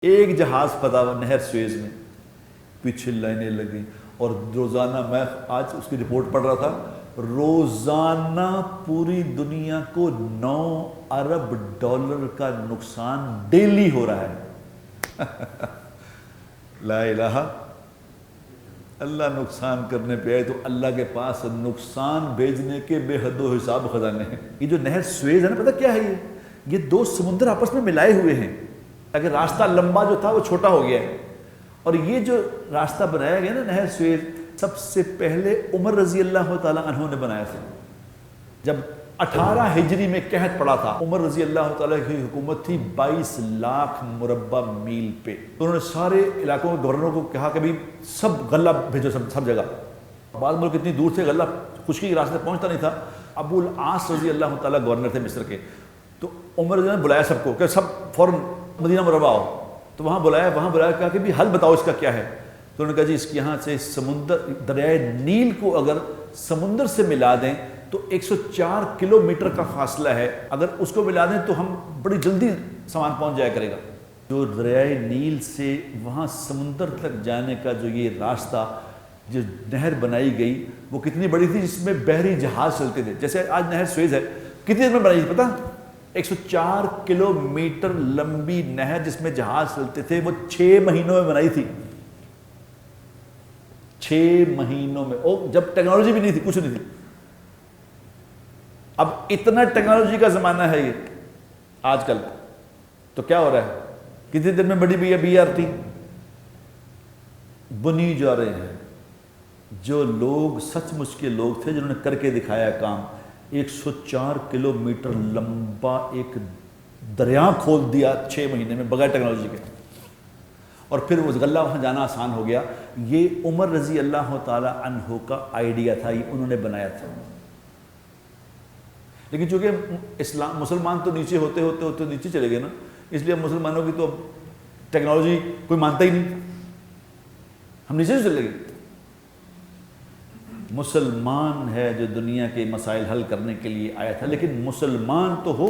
ایک جہاز پتا ہوا نہر سویز میں، پیچھے لائنیں لگیں، اور روزانہ میں آج اس کی رپورٹ پڑھ رہا تھا، روزانہ پوری دنیا کو 9 ارب ڈالر کا نقصان ڈیلی ہو رہا ہے۔ لا الہ، اللہ نقصان کرنے پہ آئے تو اللہ کے پاس نقصان بھیجنے کے بے حد و حساب خزانے ہیں۔ یہ جو نہر سویز ہے نا، پتہ کیا ہے یہ 2 سمندر آپس میں ملائے ہوئے ہیں تاکہ راستہ لمبا جو تھا وہ چھوٹا ہو گیا ہے۔ اور یہ جو راستہ بنایا گیا نا نہر سویز، سب سے پہلے عمر رضی اللہ تعالیٰ عنہ نے بنایا تھا۔ جب 18 ہجری میں قحط پڑا تھا، عمر رضی اللہ تعالیٰ کی حکومت تھی 22 لاکھ مربع میل پہ، تو انہوں نے سارے علاقوں کے گورنروں کو کہا کہ بھی سب غلہ بھیجو، سب جگہ۔ بعض ملک اتنی دور سے غلہ خشکی کے راستے پہنچتا نہیں تھا۔ ابو العاص رضی اللہ تعالیٰ گورنر تھے مصر کے، تو عمر رضی اللہ نے بلایا سب کو کہ سب فوراً مدینہ منورہ آؤ۔ تو وہاں بلایا کہا کہ بھی حل بتاؤ اس کا کیا ہے۔ تو انہوں نے کہا جی اس کے یہاں سے سمندر، دریائے نیل کو اگر سمندر سے ملا دیں تو 104 کلومیٹر کا فاصلہ ہے، اگر اس کو ملا دیں تو ہم بڑی جلدی سامان پہنچ جایا کرے گا۔ جو دریائے نیل سے وہاں سمندر تک جانے کا جو یہ راستہ، جو نہر بنائی گئی وہ کتنی بڑی تھی، جس میں بحری جہاز چلتے تھے۔ جیسے آج نہر سویز ہے، کتنی دیر میں بنائی تھی پتہ؟ 104 کلومیٹر لمبی نہر جس میں جہاز چلتے تھے، وہ 6 مہینوں میں بنائی تھی۔ 6 مہینوں میں، جب ٹیکنالوجی بھی نہیں تھی، کچھ نہیں تھی۔ اب اتنا ٹیکنالوجی کا زمانہ ہے یہ آج کل، تو کیا ہو رہا ہے؟ کتنی دن میں بڑی BRT بنی جا رہے ہیں۔ جو لوگ سچ مچ کے لوگ تھے جنہوں نے کر کے دکھایا کام، 104 کلومیٹر لمبا ایک دریا کھول دیا 6 مہینے میں بغیر ٹیکنالوجی کے، اور پھر وہ غلہ وہاں جانا آسان ہو گیا۔ یہ عمر رضی اللہ تعالیٰ عنہ کا آئیڈیا تھا، یہ انہوں نے بنایا تھا۔ لیکن چونکہ مسلمان تو نیچے ہوتے نیچے چلے گئے نا، اس لیے مسلمانوں کی تو ٹیکنالوجی کوئی مانتا ہی نہیں، ہم نیچے سے چلے گئے۔ مسلمان ہے جو دنیا کے مسائل حل کرنے کے لیے آیا تھا، لیکن مسلمان تو ہو